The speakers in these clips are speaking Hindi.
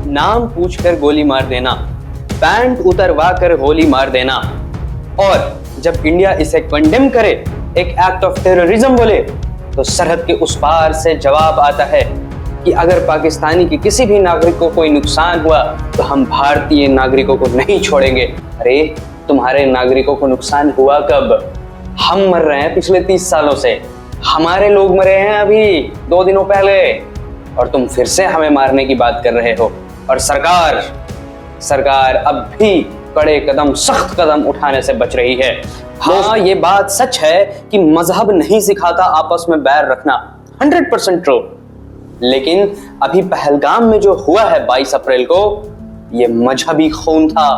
नाम पूछकर गोली मार देना, पैंट उतरवा कर होली मार देना, और जब इंडिया इसे कंडेम करे, एक एक्ट ऑफ टेररिज्म बोले, तो सरहद के उस पार से जवाब आता है कि अगर पाकिस्तानी के किसी भी नागरिक को कोई नुकसान हुआ तो हम भारतीय नागरिकों को नहीं छोड़ेंगे। अरे तुम्हारे नागरिकों को नुकसान हुआ कब? हम मर रहे हैं पिछले 30 सालों से, हमारे लोग मरे हैं अभी 2 दिनों पहले, और तुम फिर से हमें मारने की बात कर रहे हो। और सरकार अब भी कड़े कदम, सख्त कदम उठाने से बच रही है। हाँ, ये बात सच है कि मजहब नहीं सिखाता आपस में बैर रखना, 100% ट्रू। लेकिन अभी पहलगाम में जो हुआ है 22 अप्रैल को, ये मजहबी खून था।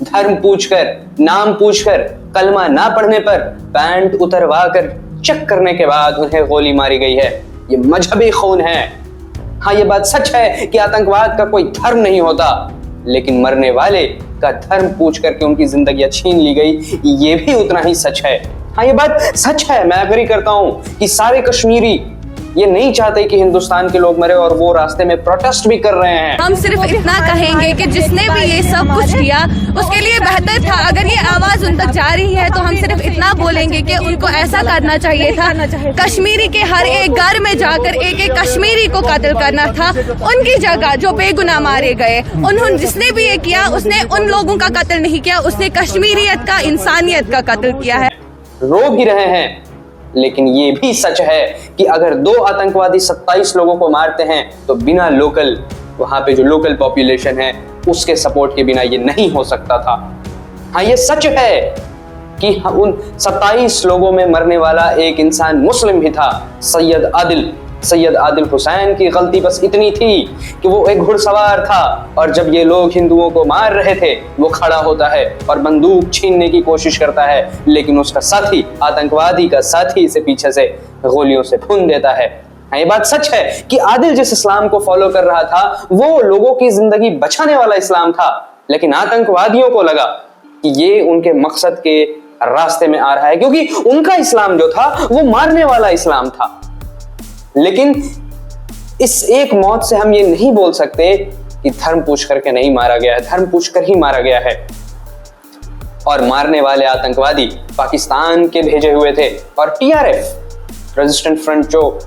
धर्म पूछकर, नाम पूछकर, कलमा ना पढ़ने पर पैंट उतरवा कर चेक करने के बाद उन्हें गोली मारी गई है। ये मजहबी खून है। हाँ, ये बात सच है कि आतंकवाद का कोई धर्म नहीं होता, लेकिन मरने वाले का धर्म पूछ करके उनकी जिंदगी छीन ली गई, ये भी उतना ही सच है। हाँ, ये बात सच है, मैं एग्री करता हूं कि सारे कश्मीरी ये नहीं चाहते कि हिंदुस्तान के लोग मरे, और वो रास्ते में प्रोटेस्ट भी कर रहे हैं। हम सिर्फ इतना कहेंगे कि जिसने भी ये सब कुछ किया उसके लिए बेहतर था अगर ये आवाज उन तक जा रही है, तो हम सिर्फ इतना बोलेंगे कि उनको ऐसा करना चाहिए था, कश्मीरी के हर एक घर में जाकर एक एक कश्मीरी को कत्ल करना था। उनकी जगह जो बेगुनाह मारे गए, उन्होंने जिसने भी ये किया उसने उन लोगों का कत्ल नहीं किया, उसने कश्मीरियत का, इंसानियत का कत्ल किया है। रो भी रहे हैं, लेकिन ये भी सच है कि अगर 2 आतंकवादी 27 लोगों को मारते हैं तो बिना लोकल, वहां पे जो लोकल पॉपुलेशन है उसके सपोर्ट के बिना ये नहीं हो सकता था। हाँ, ये सच है कि उन 27 लोगों में मरने वाला एक इंसान मुस्लिम भी था, सैयद आदिल हुसैन की गलती बस इतनी थी कि वो एक घुड़सवार था, और जब ये लोग हिंदुओं को मार रहे थे वो खड़ा होता है और बंदूक छीनने की कोशिश करता है, लेकिन उसका साथी, आतंकवादी का साथी, इसे पीछे से गोलियों से भून देता है। ये बात सच है कि आदिल जिस इस्लाम को फॉलो कर रहा था वो लोगों की जिंदगी बचाने वाला इस्लाम था, लेकिन आतंकवादियों को लगा कि ये उनके मकसद के रास्ते में आ रहा है, क्योंकि उनका इस्लाम जो था वो मारने वाला इस्लाम था। लेकिन इस एक मौत से हम ये नहीं बोल सकते कि धर्म पूछ करके नहीं मारा गया है, धर्म पूछकर ही मारा गया है। और मारने वाले आतंकवादी पाकिस्तान के भेजे हुए थे, और TRF रेजिस्टेंट फ्रंट जो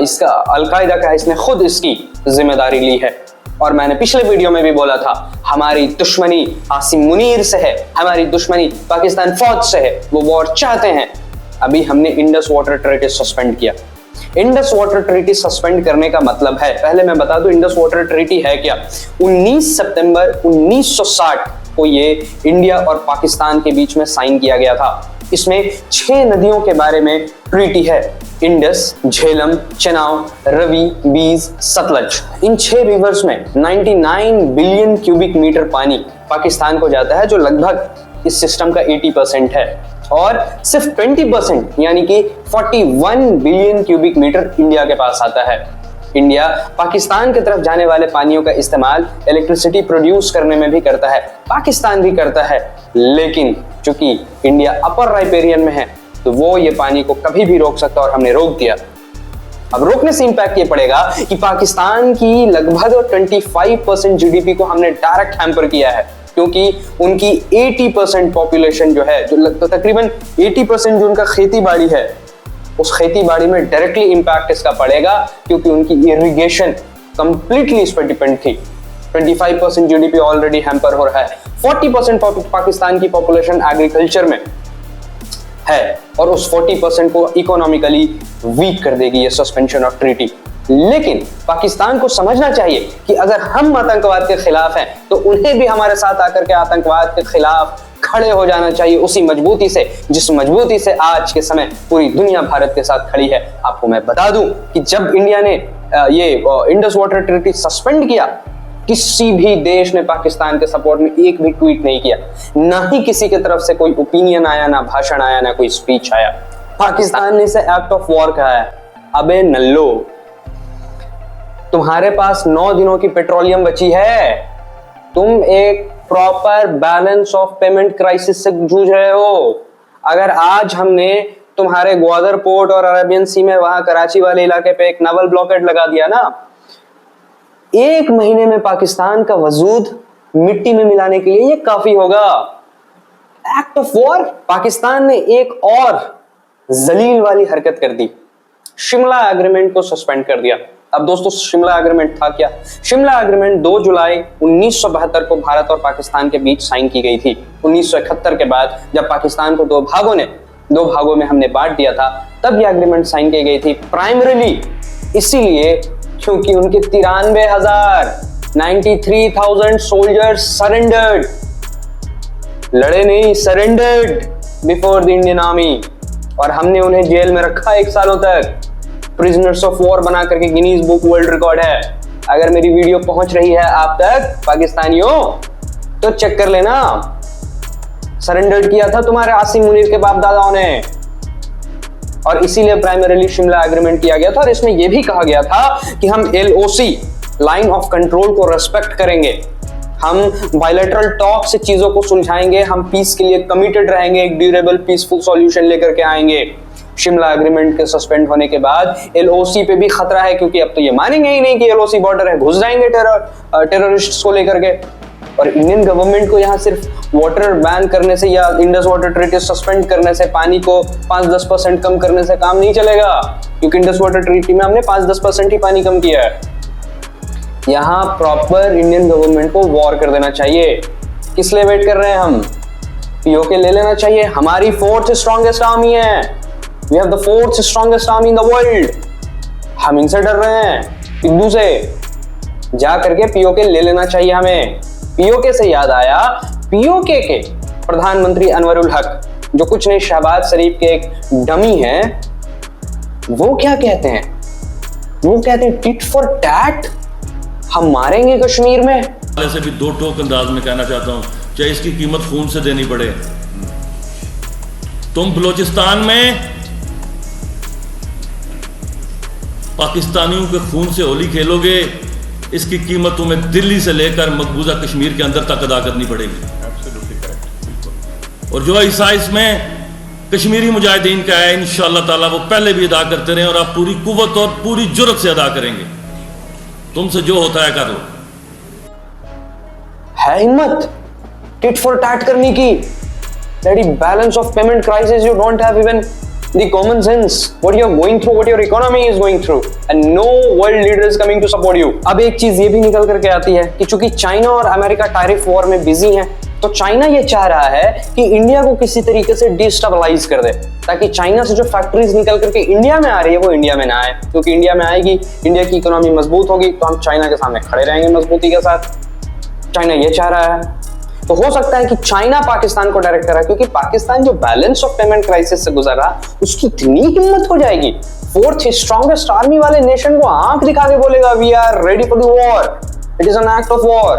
इसका अलकायदा का है, इसने खुद इसकी जिम्मेदारी ली है। और मैंने पिछले वीडियो में भी बोला था, हमारी दुश्मनी आसिम मुनीर से है, हमारी दुश्मनी पाकिस्तान फौज से है, वो वॉर चाहते हैं। अभी हमने इंडस वाटर ट्रीटी सस्पेंड किया। इंडस वाटर ट्रीटी सस्पेंड करने का मतलब है, पहले मैं बता दूं इंडस वाटर ट्रीटी है क्या। 19 सितंबर 1960 को ये इंडिया और पाकिस्तान के बीच में साइन किया गया था। इसमें 6 नदियों के बारे में ट्रीटी है, इंडस, झेलम, चेनाब, रवि, बीज, सतलज। इन 6 रिवर्स में 99 बिलियन क्यूबिक मीटर पानी पाकिस्तान को जाता है, जो लगभग इस सिस्टम का 80% है, और सिर्फ 20% यानी कि 41 बिलियन क्यूबिक मीटर इंडिया के पास आता है। इंडिया पाकिस्तान की तरफ जाने वाले पानियों का इस्तेमाल इलेक्ट्रिसिटी प्रोड्यूस करने में भी करता है, पाकिस्तान भी करता है, लेकिन चूंकि इंडिया अपर राइपेरियन में है तो वो ये पानी को कभी भी रोक सकता, और हमने रोक दिया। अब रोकने से इंपैक्ट ये पड़ेगा कि पाकिस्तान की लगभग 25% जीडीपी को हमने डायरेक्ट हैम्पर किया है, क्योंकि उनकी 80% पॉपुलेशन जो है, जो तकरीबन 80% जो उनका खेती बाड़ी है, उस खेती बाड़ी में डायरेक्टली इंपैक्ट इसका पड़ेगा, क्योंकि उनकी इरिगेशन कंप्लीटली इस पर डिपेंड थी। 25% जीडीपी ऑलरेडी हैम्पर हो रहा है। 40% पाकिस्तान की पॉपुलेशन एग्रीकल्चर में है, और उस 40% को इकोनॉमिकली वीक कर देगी ये सस्पेंशन ऑफ ट्रीटी। लेकिन पाकिस्तान को समझना चाहिए कि अगर हम आतंकवाद के खिलाफ हैं तो उन्हें भी हमारे साथ आकर के आतंकवाद के खिलाफ खड़े हो जाना चाहिए, उसी मजबूती से जिस मजबूती से आज के समय पूरी दुनिया भारत के साथ खड़ी है। आपको मैं बता दूं कि जब इंडिया ने ये इंडस वाटर ट्रीटी सस्पेंड किया, किसी भी देश ने पाकिस्तान के सपोर्ट में एक भी ट्वीट नहीं किया, ना ही किसी की तरफ से कोई ओपिनियन आया, ना भाषण आया, ना कोई स्पीच आया। पाकिस्तान ने इसे एक्ट ऑफ वॉर कहा है। अबे नल्लो, तुम्हारे पास 9 दिनों की पेट्रोलियम बची है, तुम एक proper balance of payment crisis से जूझ रहे हो। अगर आज हमने तुम्हारे ग्वादर पोर्ट और अरेबियन सी में, वहां कराची वाले इलाके पे एक नावल ब्लॉकेड लगा दिया ना, 1 महीने में पाकिस्तान का वजूद मिट्टी में मिलाने के लिए ये काफी होगा। Act of war. पाकिस्तान ने एक और जलील वाली हरकत कर दी, शिमला एग्रीमेंट को सस्पेंड कर दिया। अब दोस्तों शिमला एग्रीमेंट था क्या? शिमला एग्रीमेंट 2 जुलाई 1972 को भारत और पाकिस्तान के बीच साइन की गई थी। 1971 के बाद जब पाकिस्तान को दो भागों में हमने बांट दिया था, तब यह एग्रीमेंट साइन की गई थी। प्राइमरीली इसीलिए क्योंकि उनके 93,000 सोल्जर्स सरेंडर्ड, लड़े नहीं, surrendered before the Indian army, और हमने उन्हें जेल में रखा 1 सालों तक, प्रिजनर्स ऑफ वॉर बना करके गिनीज बुक वर्ल्ड रिकॉर्ड है। अगर मेरी वीडियो पहुंच रही है आप तक पाकिस्तानियों, तो चेक कर लेना, सरेंडर किया था तुम्हारे आसिम मुनीर के बाप दादाओं ने। और इसीलिए प्राइमरीली शिमला एग्रीमेंट किया गया था, और इसमें यह भी कहा गया था कि हम LOC लाइन ऑफ कंट्रोल को रेस्पेक्ट करेंगे, हम बायलैटरल टॉक से चीजों को सुलझाएंगे, हम पीस के लिए कमिटेड रहेंगे, एक ड्यूरेबल पीसफुल सॉल्यूशन लेकर के आएंगे। शिमला एग्रीमेंट के सस्पेंड होने के बाद LOC पे भी खतरा है, क्योंकि अब तो ये मानेंगे ही नहीं कि LOC बॉर्डर है, घुस जाएंगे टेररिस्ट्स को लेकर के। और इंडियन गवर्नमेंट को यहाँ सिर्फ वाटर बैन करने से या इंडस वाटर ट्रीटी सस्पेंड करने से, पानी को 5-10% कम करने से काम नहीं चलेगा, क्योंकि इंडस वाटर ट्रीटी में हमने 5-10% ही पानी कम किया है। यहाँ प्रॉपर इंडियन गवर्नमेंट को वॉर कर देना चाहिए। किस लिए वेट कर रहे हैं हम? POK ले लेना चाहिए। हमारी 4th स्ट्रॉन्गेस्ट आर्मी है, we have the 4th strongest army in the world. हम इनसे डर रहे हैं, टिब्बू से। जा करके POK ले लेना चाहिए हमें। POK से याद आया, POK के प्रधानमंत्री अनवरुल हक, जो कुछ नहीं शहबाज शरीफ के एक डमी हैं, वो क्या कहते हैं? वो कहते हैं टिट फॉर टैट, हम मारेंगे कश्मीर में। ऐसे भी 2 टोक अंदाज में कहना चाहता हूं, चाहे इसकी कीमत खून से देनी पड़े। तुम बलूचिस्तान में पाकिस्तानियों के खून से होली खेलोगे, इसकी कीमत तुम्हें दिल्ली से लेकर मकबूजा कश्मीर के अंदर तक अदा करनी पड़ेगी। और जो हिस्सा इसमें कश्मीरी मुजाहिदीन का है, इंशाअल्लाह ताला वो पहले भी अदा करते रहे, और आप पूरी कुव्वत और पूरी जुर्रत से अदा करेंगे। तुमसे जो होता है कर लो। है हिम्मत टिट फॉर टैट करने की? Daddy, balance of payment crisis, you don't have even the common sense. What you're going through, what your economy is going through, and no world leader is coming to support you. अब एक चीज ये भी निकल करके आती है कि चूंकि चाइना और अमेरिका टैरिफ वॉर में बिजी हैं, तो चाइना ये चाह रहा है कि इंडिया को किसी तरीके से डिस्टेबलाइज कर दे, ताकि चाइना से जो फैक्ट्रीज निकल करके इंडिया में आ रही है वो इंडिया में ना आए, क्योंकि इंडिया में आएगी, इंडिया की इकोनॉमी मजबूत होगी, तो हम चाइना के सामने खड़े रहेंगे मजबूती के साथ। चाइना ये चाह रहा है। तो हो सकता है कि चाइना पाकिस्तान को डायरेक्ट कर रहा है, क्योंकि पाकिस्तान जो बैलेंस ऑफ पेमेंट क्राइसिस से गुजर रहा, उसकी इतनी हिम्मत हो जाएगी, 4th स्ट्रॉन्गेस्ट आर्मी वाले नेशन को आंख दिखा के बोलेगा we are ready for the war, it is an act of war.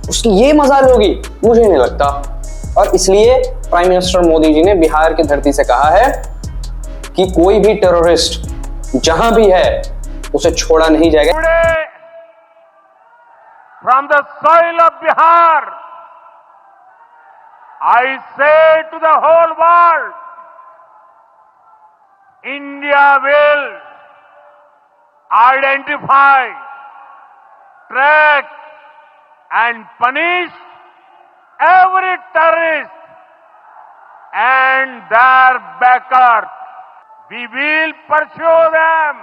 उसकी ये मजाल होगी? मुझे नहीं लगता। और इसलिए प्राइम मिनिस्टर मोदी जी ने बिहार की धरती से कहा है कि कोई भी टेररिस्ट जहां भी है उसे छोड़ा नहीं जाएगा। From the soil of Bihar, I say to the whole world, India will identify, track and punish every terrorist and their backers. We will pursue them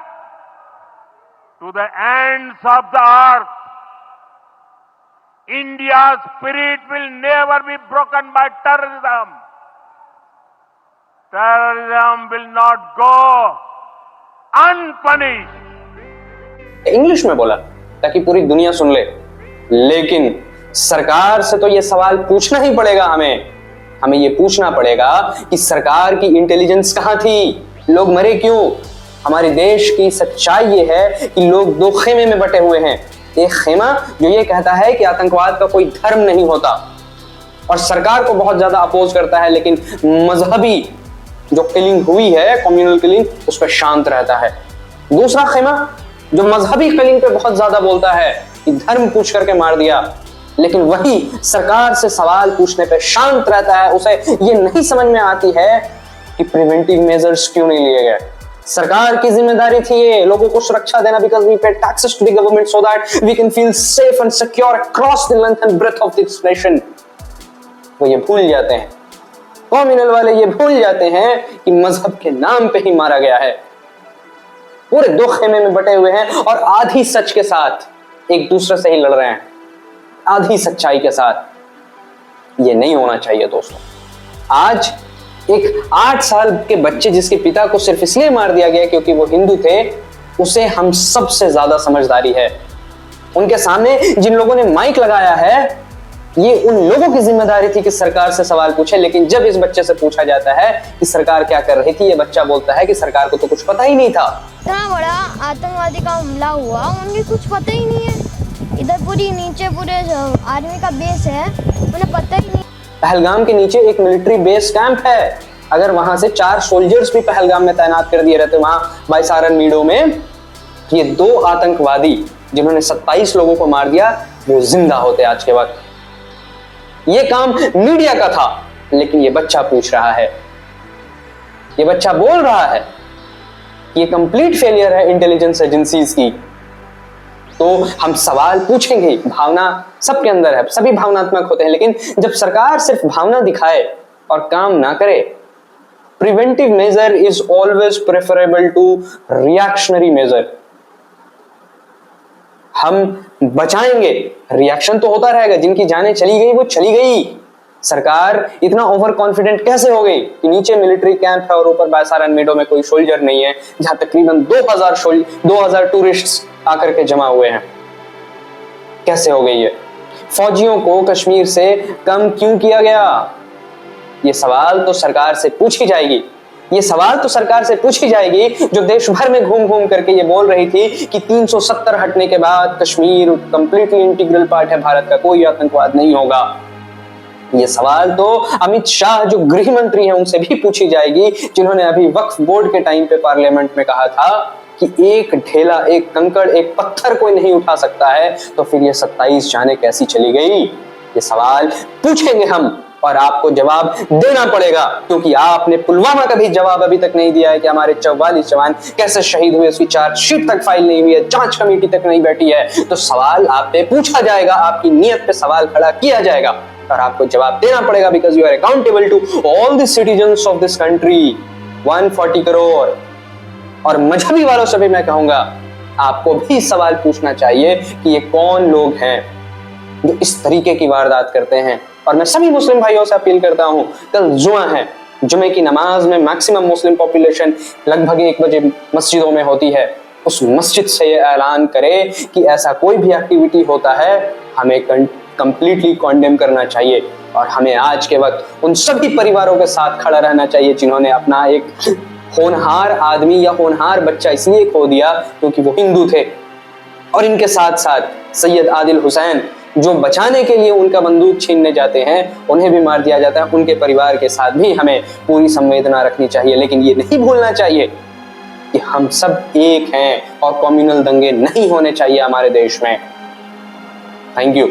to the ends of the earth. India's spirit will never be broken by terrorism. Terrorism will not go unpunished. English में बोला ताकि पूरी दुनिया सुन ले, लेकिन सरकार से तो ये सवाल पूछना ही पड़ेगा हमें ये पूछना पड़ेगा कि सरकार की इंटेलिजेंस कहां थी, लोग मरे क्यों। हमारे देश की सच्चाई ये है कि लोग 2 खेमे में बटे हुए हैं। एक खेमा जो ये कहता है कि आतंकवाद का कोई धर्म नहीं होता और सरकार को बहुत ज्यादा अपोज करता है, लेकिन मजहबी जो किलिंग हुई है, कम्युनल किलिंग, उस पर शांत रहता है। दूसरा खेमा जो मजहबी किलिंग पे बहुत ज्यादा बोलता है कि धर्म पूछ करके मार दिया, लेकिन वही सरकार से सवाल पूछने पे शांत रहता है। उसे ये नहीं समझ में आती है कि प्रिवेंटिव मेजर्स क्यों नहीं लिए गए। सरकार की जिम्मेदारी थी ये लोगों को सुरक्षा देना, because we pay taxes to the government so that we can feel safe and secure across the length and breadth of this nation. वो ये भूल जाते हैं, कॉम्युनल वाले ये भूल जाते हैं कि मजहब के नाम पे ही मारा गया है। पूरे दो खेमे में बटे हुए हैं और आधी सच के साथ एक दूसरे से ही लड़ रहे हैं, आधी सच्चाई के साथ। ये नहीं होना चाहिए दोस्तों। आज एक 8 साल के बच्चे जिसके पिता को सिर्फ इसलिए मार दिया गया क्योंकि वो हिंदू थे, उसे हम सबसे ज्यादा समझदारी है। उनके सामने जिन लोगों ने माइक लगाया है, ये उन लोगों की जिम्मेदारी थी कि सरकार से सवाल पूछे, लेकिन जब इस बच्चे से पूछा जाता है कि सरकार क्या कर रही थी, ये बच्चा बोलता है कि सरकार को तो कुछ पता ही नहीं था। इतना बड़ा आतंकवादी का हमला हुआ, उन्हें कुछ पता ही नहीं है। इधर पूरी नीचे पूरे आर्मी का बेस है, उन्हें पता ही नहीं। पहलगाम के नीचे एक मिलिट्री बेस कैंप है। अगर वहां से 4 सोल्जर्स भी पहलगाम में तैनात कर दिए रहते वहां बाइसारन मीडो में, ये 2 आतंकवादी जिन्होंने 27 लोगों को मार दिया, वो जिंदा होते आज के वक्त। ये काम मीडिया का था, लेकिन ये बच्चा पूछ रहा है, ये बच्चा बोल रहा है कि ये कंप्लीट फेलियर है इंटेलिजेंस एजेंसीज की। तो हम सवाल पूछेंगे, भावना सबके अंदर है, सभी भावनात्मक होते हैं, लेकिन जब सरकार सिर्फ भावना दिखाए और काम ना करे, preventive measure is always preferable to reactionary measure. हम बचाएंगे, रिएक्शन तो होता रहेगा, जिनकी जानें चली गई वो चली गई। सरकार इतना ओवर कॉन्फिडेंट कैसे हो गई कि नीचे मिलिट्री कैंप है और ऊपर बाइसारन मीडो में कोई सोल्जर नहीं है, जहां तकरीबन 2000 टूरिस्ट आकर के जमा हुए हैं। कैसे हो गई है? फौजियों को कश्मीर से कम क्यों किया गया? ये सवाल तो सरकार से पूछी जाएगी। ये सवाल तो सरकार से पूछी जाएगी जो देश भर में घूम घूम करके ये बोल रही थी कि 370 हटने के बाद कश्मीर कंप्लीटली इंटीग्रल पार्ट है भारत का, कोई आतंकवाद नहीं होगा। ये सवाल तो अमित शाह जो गृह मंत्री हैं उनसे भी पूछी जाएगी, जिन्होंने अभी वक्फ बोर्ड के टाइम पे पार्लियामेंट में कहा था कि एक ढेला, एक कंकड़, एक पत्थर कोई नहीं उठा सकता है, तो फिर ये 27 जानें कैसी चली गई? ये सवाल पूछेंगे हम और आपको जवाब देना पड़ेगा, क्योंकि आपने पुलवामा का भी जवाब अभी तक नहीं दिया है कि हमारे 44 जवान कैसे शहीद हुए, उसकी चार्जशीट तक फाइल नहीं हुई है, जांच कमेटी तक नहीं बैठी है। तो सवाल आप पे पूछा जाएगा, आपकी नियत पे सवाल खड़ा किया जाएगा और आपको जवाब देना पड़ेगा, because you are accountable to all the citizens of this country, 140 crore. और मजहबी वालों से भी मैं कहूंगा, आपको भी सवाल पूछना चाहिए कि ये कौन लोग हैं जो इस तरीके की वारदात करते हैं। और मैं सभी मुस्लिम भाइयों से अपील करता हूं, कल जुमा है, जुमे की नमाज में मैक्सिमम मुस्लिम पॉपुलेशन लगभग 1 बजे मस्जिदों में होती है। उस मस्जिद से ये ऐलान करे कि ऐसा कोई भी एक्टिविटी होता है, हमें कंप्लीटली कॉन्डेम करना चाहिए और हमें आज के वक्त उन सभी परिवारों के साथ खड़ा रहना चाहिए जिन्होंने अपना एक होनहार आदमी या होनहार बच्चा इसलिए खो दिया क्योंकि वो हिंदू थे। और इनके साथ साथ सैयद आदिल हुसैन जो बचाने के लिए उनका बंदूक छीनने जाते हैं, उन्हें भी मार दिया जाता है। उनके परिवार के साथ भी हमें पूरी संवेदना रखनी चाहिए, लेकिन ये नहीं भूलना चाहिए कि हम सब एक हैं और कम्युनल दंगे नहीं होने चाहिए हमारे देश में। Thank you.